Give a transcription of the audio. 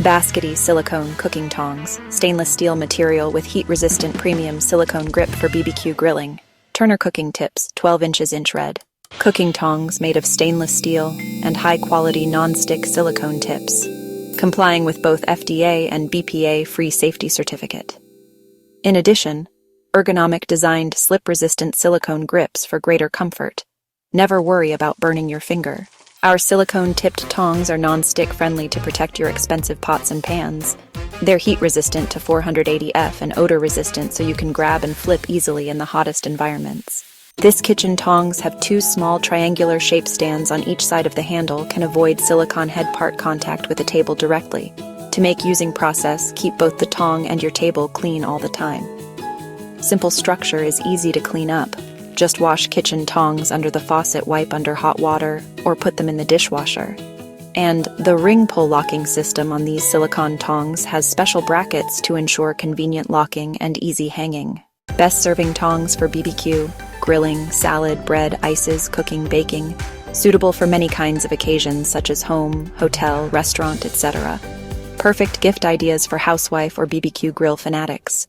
Baskety silicone cooking tongs, stainless steel material with heat-resistant premium silicone grip for BBQ grilling. Turner cooking tips, 12 inches inch red. Cooking tongs made of stainless steel and high-quality non-stick silicone tips, complying with both FDA and BPA free safety certificate. In addition, ergonomic designed slip-resistant silicone grips for greater comfort. Never worry about burning your finger. Our silicone-tipped tongs are non-stick friendly to protect your expensive pots and pans. They're heat-resistant to 480F and odor-resistant so you can grab and flip easily in the hottest environments. This kitchen tongs have two small triangular shape stands on each side of the handle, can avoid silicone head part contact with the table directly. To make using process, keep both the tong and your table clean all the time. Simple structure is easy to clean up. Just wash kitchen tongs under the faucet, wipe under hot water, or put them in the dishwasher. And the ring pull locking system on these silicone tongs has special brackets to ensure convenient locking and easy hanging. Best serving tongs for BBQ, grilling, salad, bread, ices, cooking, baking, suitable for many kinds of occasions such as home, hotel, restaurant, etc. Perfect gift ideas for housewife or BBQ grill fanatics.